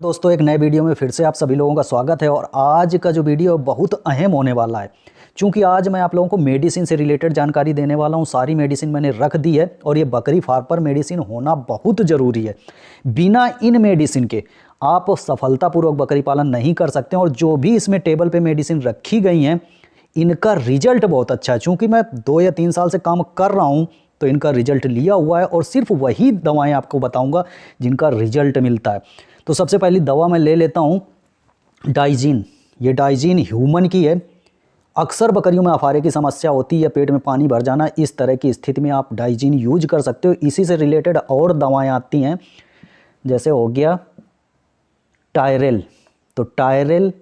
दोस्तों एक नए वीडियो में फिर से आप सभी लोगों का स्वागत है। और आज का जो वीडियो बहुत अहम होने वाला है, क्योंकि आज मैं आप लोगों को मेडिसिन से रिलेटेड जानकारी देने वाला हूं। सारी मेडिसिन मैंने रख दी है और ये बकरी फार्म पर मेडिसिन होना बहुत ज़रूरी है। बिना इन मेडिसिन के आप सफलतापूर्वक बकरी पालन नहीं कर सकते। और जो भी इसमें टेबल पे मेडिसिन रखी गई हैं, इनका रिजल्ट बहुत अच्छा है। चूँकि मैं 2 या 3 साल से काम कर रहा हूँ तो इनका रिजल्ट लिया हुआ है, और सिर्फ वही दवाएँ आपको बताऊँगा जिनका रिजल्ट मिलता है। तो सबसे पहली दवा मैं ले लेता हूँ डाइजीन। ये डाइजीन ह्यूमन की है। अक्सर बकरियों में अफारे की समस्या होती है, पेट में पानी भर जाना, इस तरह की स्थिति में आप डाइजीन यूज कर सकते हो। इसी से रिलेटेड और दवाएं आती हैं, जैसे हो गया टायरेल। तो टायरेल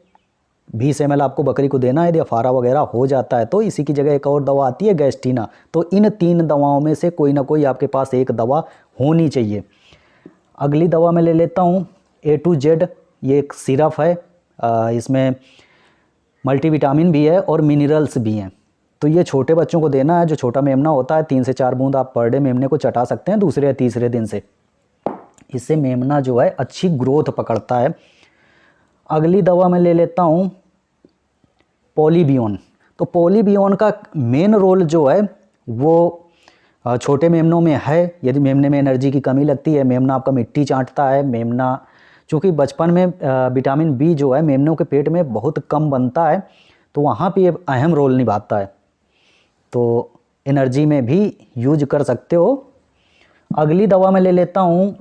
20 ml आपको बकरी को देना है यदि अफारा वगैरह हो जाता है। तो इसी की जगह एक और दवा आती है गैस्टीना। तो इन 3 दवाओं में से कोई ना कोई आपके पास एक दवा होनी चाहिए। अगली दवा मैं ले लेता हूँ A to Z। ये एक सिरप है, इसमें मल्टीविटामिन भी है और मिनरल्स भी हैं। तो ये छोटे बच्चों को देना है। जो छोटा मेमना होता है 3 से 4 बूंद आप पर डे मेमने को चटा सकते हैं दूसरे या तीसरे दिन से। इससे मेमना जो है अच्छी ग्रोथ पकड़ता है। अगली दवा मैं ले लेता हूँ पॉलीबियोन। तो पॉलीबियोन का मेन रोल जो है वो छोटे मेमनों में है। यदि मेमने में एनर्जी की कमी लगती है, मेमना आपका मिट्टी चाटता है, मेमना चूँकि बचपन में विटामिन बी जो है मेमनों के पेट में बहुत कम बनता है, तो वहाँ पे ये अहम रोल निभाता है। तो एनर्जी में भी यूज कर सकते हो। अगली दवा मैं ले लेता हूँ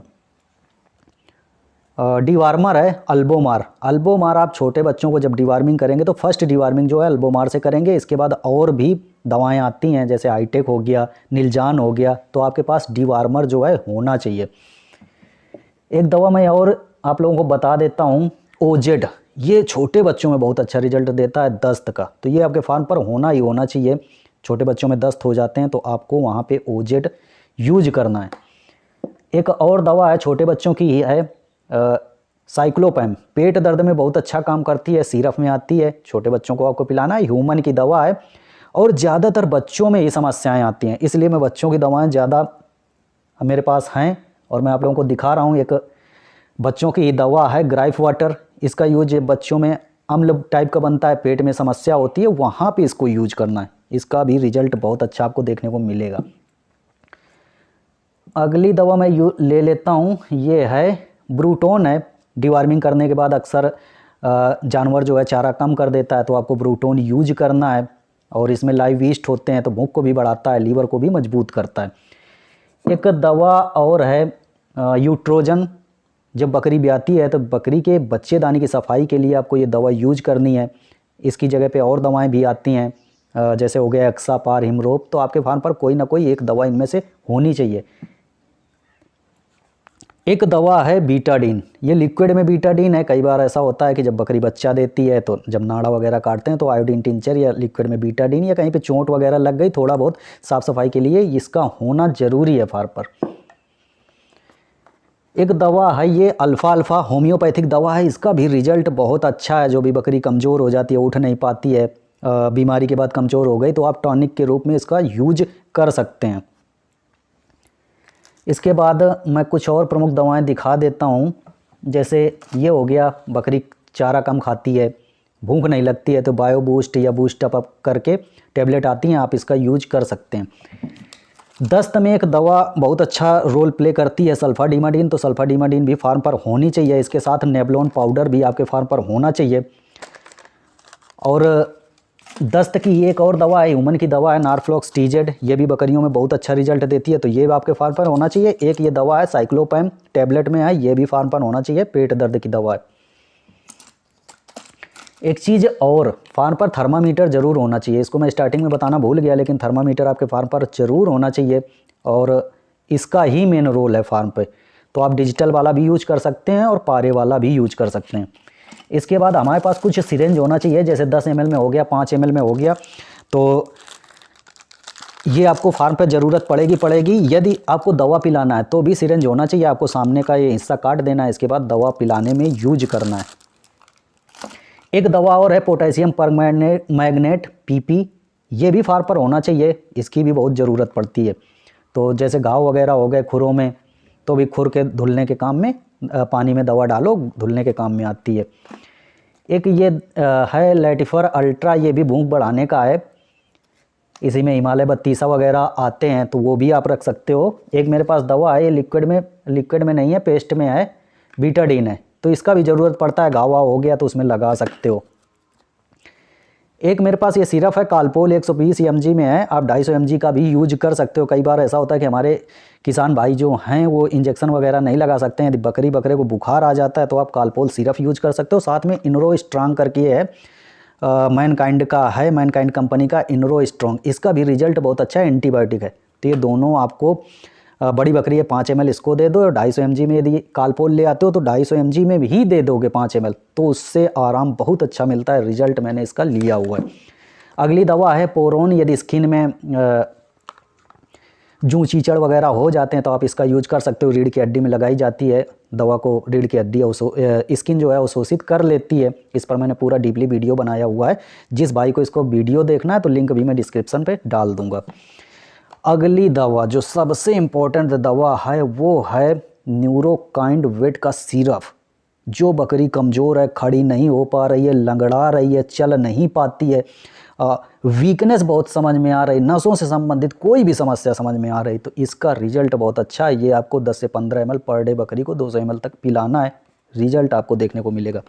डिवार्मर है अल्बोमार। अल्बोमार आप छोटे बच्चों को जब डिवार्मिंग करेंगे तो फर्स्ट डिवार्मिंग जो है अल्बोमार से करेंगे। इसके बाद और भी दवाएं आती हैं, जैसे आईटेक हो गया, निलजान हो गया। तो आपके पास डिवार्मर जो है होना चाहिए। एक दवा मैं और आप लोगों को बता देता हूँ ओजेड। ये छोटे बच्चों में बहुत अच्छा रिजल्ट देता है दस्त का। तो ये आपके फार्म पर होना ही होना चाहिए। छोटे बच्चों में दस्त हो जाते हैं तो आपको वहाँ पे ओजेड यूज करना है। एक और दवा है छोटे बच्चों की ही है, साइक्लोपैम। पेट दर्द में बहुत अच्छा काम करती है, सिरप में आती है, छोटे बच्चों को आपको पिलाना है। ह्यूमन की दवा है और ज़्यादातर बच्चों में ये समस्याएं आती हैं, इसलिए मैं बच्चों की दवाएं ज़्यादा मेरे पास हैं और मैं आप लोगों को दिखा रहा हूँ। एक बच्चों की दवा है ग्राइफ वाटर। इसका यूज बच्चों में अम्ल टाइप का बनता है, पेट में समस्या होती है, वहाँ पे इसको यूज करना है। इसका भी रिजल्ट बहुत अच्छा आपको देखने को मिलेगा। अगली दवा मैं ले लेता हूँ, ये है ब्रूटोन है। डिवार्मिंग करने के बाद अक्सर जानवर जो है चारा कम कर देता है, तो आपको ब्रूटोन यूज करना है। और इसमें लाइव ईस्ट होते हैं तो भूख को भी बढ़ाता है, लीवर को भी मजबूत करता है। एक दवा और है यूट्रोजन। जब बकरी ब्याती है तो बकरी के बच्चेदानी की सफाई के लिए आपको ये दवा यूज करनी है। इसकी जगह पे और दवाएं भी आती हैं, जैसे हो गया एक्सापार, हिमरोप। तो आपके फार्म पर कोई ना कोई एक दवा इनमें से होनी चाहिए। एक दवा है बीटाडीन। ये लिक्विड में बीटाडीन है। कई बार ऐसा होता है कि जब बकरी बच्चा देती है तो जब नाड़ा वगैरह काटते हैं तो आयोडीन टिंचर या लिक्विड में बीटाडीन, या कहीं पे चोट वगैरह लग गई थोड़ा बहुत साफ सफाई के लिए इसका होना जरूरी है फार्म पर। एक दवा है ये अल्फा होम्योपैथिक दवा है। इसका भी रिजल्ट बहुत अच्छा है। जो भी बकरी कमज़ोर हो जाती है, उठ नहीं पाती है, बीमारी के बाद कमज़ोर हो गई, तो आप टॉनिक के रूप में इसका यूज कर सकते हैं। इसके बाद मैं कुछ और प्रमुख दवाएं दिखा देता हूं, जैसे ये हो गया बकरी चारा कम खाती है, भूख नहीं लगती है, तो बायो बूस्ट या बूस्ट अप करके टैबलेट आती हैं, आप इसका यूज कर सकते हैं। दस्त में एक दवा बहुत अच्छा रोल प्ले करती है सल्फाडिमाडीन। तो सल्फाडिमाडीन भी फार्म पर होनी चाहिए। इसके साथ नेबलोन पाउडर भी आपके फार्म पर होना चाहिए। और दस्त की एक और दवा है, ह्यूमन की दवा है नारफ्लॉक्स TZ। ये भी बकरियों में बहुत अच्छा रिजल्ट देती है, तो ये आपके फार्म पर होना चाहिए। एक ये दवा है साइक्लोपैम, टैबलेट में है, ये भी फार्म पर होना चाहिए, पेट दर्द की दवा है। एक चीज़ और, फार्म पर थर्मामीटर ज़रूर होना चाहिए। इसको मैं स्टार्टिंग में बताना भूल गया, लेकिन थर्मामीटर आपके फार्म पर ज़रूर होना चाहिए और इसका ही मेन रोल है फार्म पर। तो आप डिजिटल वाला भी यूज कर सकते हैं और पारे वाला भी यूज कर सकते हैं। इसके बाद हमारे पास कुछ सिरेंज होना चाहिए, जैसे 10 ml में हो गया, 5 ml में हो गया। तो ये आपको फार्म पर ज़रूरत पड़ेगी। यदि आपको दवा पिलाना है तो भी सिरेंज होना चाहिए। आपको सामने का ये हिस्सा काट देना है, इसके बाद दवा पिलाने में यूज करना है। एक दवा और है पोटेशियम परमैंगनेट PP। ये भी फार्म पर होना चाहिए, इसकी भी बहुत ज़रूरत पड़ती है। तो जैसे घाव वगैरह हो गए खुरों में, तो भी खुर के धुलने के काम में, पानी में दवा डालो धुलने के काम में आती है। एक ये है लैटिफर अल्ट्रा, ये भी भूख बढ़ाने का है। इसी में हिमालय बत्तीसा वगैरह आते हैं, तो वो भी आप रख सकते हो। एक मेरे पास दवा है, ये लिक्विड में नहीं है, पेस्ट में है, बीटाडीन है, तो इसका भी ज़रूरत पड़ता है, घाव हो गया तो उसमें लगा सकते हो। एक मेरे पास ये सिरप है कालपोल, 120 mg में है, आप 250 mg का भी यूज कर सकते हो। कई बार ऐसा होता है कि हमारे किसान भाई जो हैं वो इंजेक्शन वगैरह नहीं लगा सकते हैं, यदि बकरे को बुखार आ जाता है तो आप कालपोल सिरप यूज कर सकते हो। साथ में इनरो स्ट्रांग करके है, मैनकाइंड का है, मैनकाइंड कंपनी का इनरो स्ट्रॉन्ग, इसका भी रिजल्ट बहुत अच्छा है, एंटीबायोटिक है। तो ये दोनों आपको, बड़ी बकरी है 5 ml इसको दे दो, 250 mg में यदि कालपोल ले आते हो तो 250 mg में भी दे दोगे 5 ml, तो उससे आराम बहुत अच्छा मिलता है, रिजल्ट मैंने इसका लिया हुआ है। अगली दवा है पोरोन, यदि स्किन में जूं चीचड़ वगैरह हो जाते हैं तो आप इसका यूज कर सकते हो। रीढ़ की हड्डी में लगाई जाती है दवा को, रीढ़ की हड्डी स्किन जो है वो शोषित कर लेती है। इस पर मैंने पूरा डीपली वीडियो बनाया हुआ है, जिस भाई को इसको वीडियो देखना है तो लिंक भी मैं डिस्क्रिप्शन पे डाल दूंगा। अगली दवा जो सबसे इम्पोर्टेंट दवा है वो है न्यूरोकाइंड वेट का सिरप। जो बकरी कमज़ोर है, खड़ी नहीं हो पा रही है, लंगड़ा रही है, चल नहीं पाती है, वीकनेस बहुत समझ में आ रही, नसों से संबंधित कोई भी समस्या समझ में आ रही, तो इसका रिजल्ट बहुत अच्छा है। ये आपको 10 से 15 ml पर डे बकरी को 200 ml तक पिलाना है, रिजल्ट आपको देखने को मिलेगा।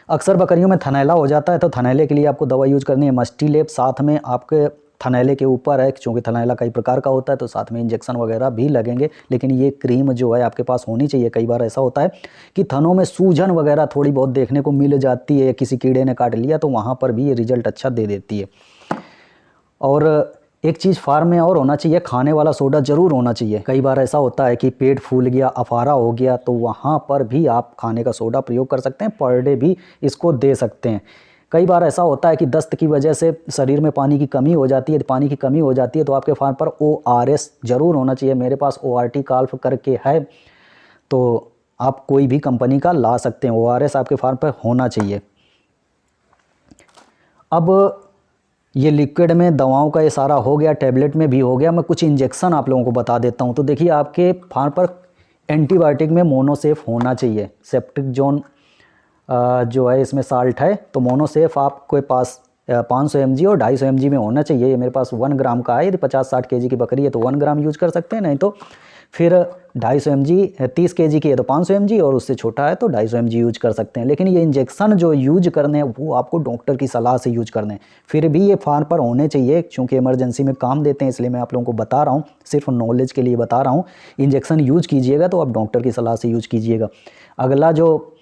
अक्सर बकरियों में थनैला हो जाता है, तो थनैले के लिए आपको दवा यूज करनी है मस्टीलेब। साथ में आपके थनैले के ऊपर है, क्योंकि थनैला कई प्रकार का होता है, तो साथ में इंजेक्शन वगैरह भी लगेंगे, लेकिन ये क्रीम जो है आपके पास होनी चाहिए। कई बार ऐसा होता है कि थनों में सूजन वगैरह थोड़ी बहुत देखने को मिल जाती है, किसी कीड़े ने काट लिया, तो वहाँ पर भी ये रिजल्ट अच्छा दे देती है। और एक चीज़ फार्म में और होना चाहिए, खाने वाला सोडा ज़रूर होना चाहिए। कई बार ऐसा होता है कि पेट फूल गया, अफारा हो गया, तो वहाँ पर भी आप खाने का सोडा प्रयोग कर सकते हैं, पर डे भी इसको दे सकते हैं। कई बार ऐसा होता है कि दस्त की वजह से शरीर में पानी की कमी हो जाती है, पानी की कमी हो जाती है तो आपके फार्म पर ORS ज़रूर होना चाहिए। मेरे पास ORT काल्फ करके है, तो आप कोई भी कंपनी का ला सकते हैं, ORS आपके फार्म पर होना चाहिए। अब ये लिक्विड में दवाओं का ये सारा हो गया, टैबलेट में भी हो गया। मैं कुछ इंजेक्शन आप लोगों को बता देता हूँ। तो देखिए, आपके फार्म पर एंटीबायोटिक में मोनोसेफ होना चाहिए। सेप्टिक जोन जो है इसमें साल्ट है, तो मोनोसेफ आपके पास 500 mg और 250 mg में होना चाहिए। ये मेरे पास 1 ग्राम का है, यदि 50-60 kg की बकरी है तो 1 ग्राम यूज कर सकते हैं, नहीं तो फिर 250 mg, 30 kg की है तो 500 mg, और उससे छोटा है तो 250 mg यूज कर सकते हैं। लेकिन ये इंजेक्शन जो यूज करने हैं वो आपको डॉक्टर की सलाह से यूज करने हैं। फिर भी ये फार्म पर होने चाहिए, क्योंकि इमरजेंसी में काम देते हैं, इसलिए मैं आप लोगों को बता रहा हूँ, सिर्फ नॉलेज के लिए बता रहा हूँ। इंजेक्शन यूज कीजिएगा तो आप डॉक्टर की सलाह से यूज कीजिएगा। अगला जो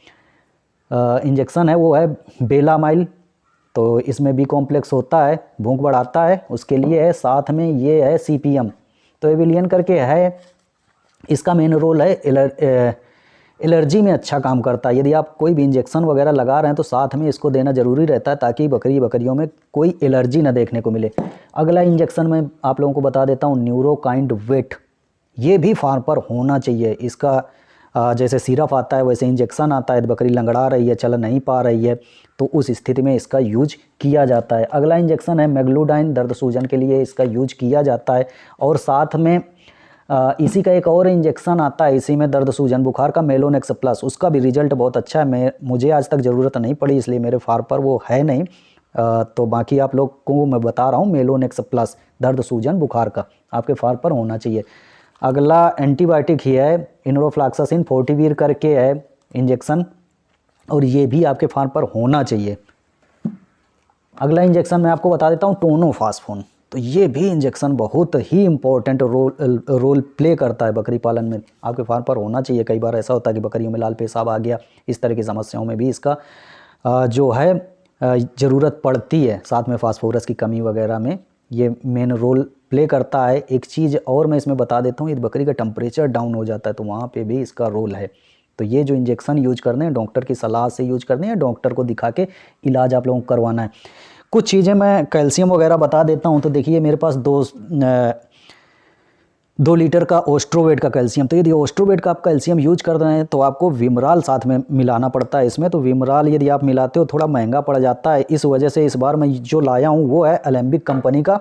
इंजेक्शन है वो है बेलामाइल, तो इसमें बी कॉम्प्लेक्स होता है, भूख बढ़ाता है, उसके लिए है। साथ में ये है CPM, तो एविलियन करके है, इसका मेन रोल है एलर्जी में अच्छा काम करता है। यदि आप कोई भी इंजेक्शन वगैरह लगा रहे हैं तो साथ में इसको देना ज़रूरी रहता है, ताकि बकरियों में कोई एलर्जी ना देखने को मिले। अगला इंजेक्शन मैं आप लोगों को बता देता हूँ, न्यूरोकाइंड वेट, ये भी फार्म पर होना चाहिए। इसका जैसे सिरप आता है वैसे इंजेक्शन आता है। बकरी लंगड़ा रही है, चल नहीं पा रही है, तो उस स्थिति में इसका यूज किया जाता है। अगला इंजेक्शन है मेग्लूडाइन, दर्द सूजन के लिए इसका यूज किया जाता है। और साथ में इसी का एक और इंजेक्शन आता है, इसी में दर्द सूजन बुखार का, मेलोनेक्स प्लस, उसका भी रिजल्ट बहुत अच्छा है। मुझे आज तक ज़रूरत नहीं पड़ी, इसलिए मेरे फार्म पर वो है नहीं, तो बाकी आप लोग को मैं बता रहा हूँ। मेलोनेक्स प्लस दर्द सूजन बुखार का आपके फार्म पर होना चाहिए। अगला एंटीबायोटिक ही है, इनरोफ्लॉक्सासिन 40 करके है इंजेक्शन, और ये भी आपके फार्म पर होना चाहिए। अगला इंजेक्शन मैं आपको बता देता हूँ, टोनोफास्फोन, तो ये भी इंजेक्शन बहुत ही इम्पोर्टेंट रोल प्ले करता है बकरी पालन में, आपके फार्म पर होना चाहिए। कई बार ऐसा होता है कि बकरियों में लाल पेशाब आ गया, इस तरह की समस्याओं में भी इसका जो है ज़रूरत पड़ती है। साथ में फास्फोरस की कमी वगैरह में ये मेन रोल प्ले करता है। एक चीज़ और मैं इसमें बता देता हूँ, यदि बकरी का टेम्परेचर डाउन हो जाता है तो वहाँ पे भी इसका रोल है। तो ये जो इंजेक्शन यूज करने हैं डॉक्टर की सलाह से यूज करने हैं, डॉक्टर को दिखा के इलाज आप लोगों को करवाना है। कुछ चीज़ें मैं कैल्शियम वगैरह बता देता हूँ। तो देखिए, मेरे पास 2 लीटर का ओस्ट्रोवेट का कैल्शियम, तो यदि ओस्ट्रोवेट का आप कैल्शियम यूज कर रहे हैं तो आपको विमराल साथ में मिलाना पड़ता है इसमें। तो विमराल यदि आप मिलाते हो थोड़ा महंगा पड़ जाता है, इस वजह से इस बार मैं जो लाया हूँ वो है एलेम्बिक कंपनी का,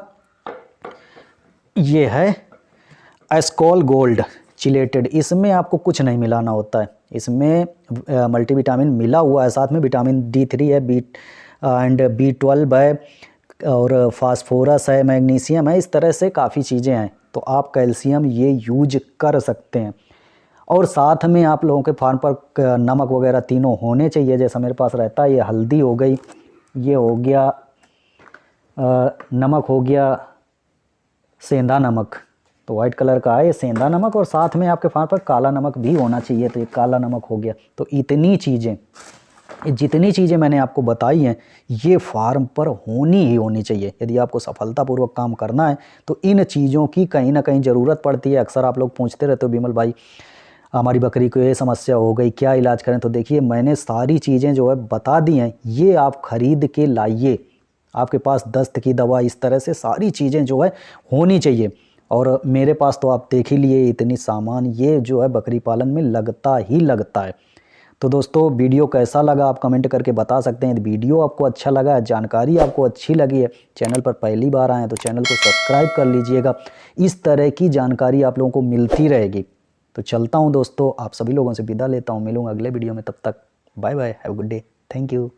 ये है एस्कॉल गोल्ड। चिलेटेड, इसमें आपको कुछ नहीं मिलाना होता है। इसमें मल्टीविटामिन मिला हुआ है, साथ में विटामिन D3 है, एंड B12 है, और फास्फोरस है, मैग्नीशियम है, इस तरह से काफ़ी चीज़ें हैं। तो आप कैल्शियम ये यूज कर सकते हैं। और साथ में आप लोगों के फार्म पर नमक वगैरह तीनों होने चाहिए, जैसा मेरे पास रहता है। ये हल्दी हो गई, ये हो गया नमक, हो गया सेंधा नमक, तो वाइट कलर का है ये सेंधा नमक, और साथ में आपके फार्म पर काला नमक भी होना चाहिए, तो ये काला नमक हो गया। तो इतनी चीज़ें, जितनी चीज़ें मैंने आपको बताई हैं ये फार्म पर होनी ही होनी चाहिए। यदि आपको सफलतापूर्वक काम करना है तो इन चीज़ों की कहीं ना कहीं ज़रूरत पड़ती है। अक्सर आप लोग पूछते रहते हो विमल भाई हमारी बकरी को ये समस्या हो गई, क्या इलाज करें? तो देखिए मैंने सारी चीज़ें जो है बता दी हैं, ये आप ख़रीद के लाइए। आपके पास दस्त की दवा, इस तरह से सारी चीज़ें जो है होनी चाहिए। और मेरे पास तो आप देख ही लिए इतनी सामान, ये जो है बकरी पालन में लगता ही लगता है। तो दोस्तों वीडियो कैसा लगा आप कमेंट करके बता सकते हैं। वीडियो आपको अच्छा लगा, जानकारी आपको अच्छी लगी है, चैनल पर पहली बार आए हैं तो चैनल को सब्सक्राइब कर लीजिएगा। इस तरह की जानकारी आप लोगों को मिलती रहेगी। तो चलता हूं दोस्तों, आप सभी लोगों से विदा लेता हूं, मिलूंगा अगले वीडियो में। तब तक bye bye, have a good day, thank you.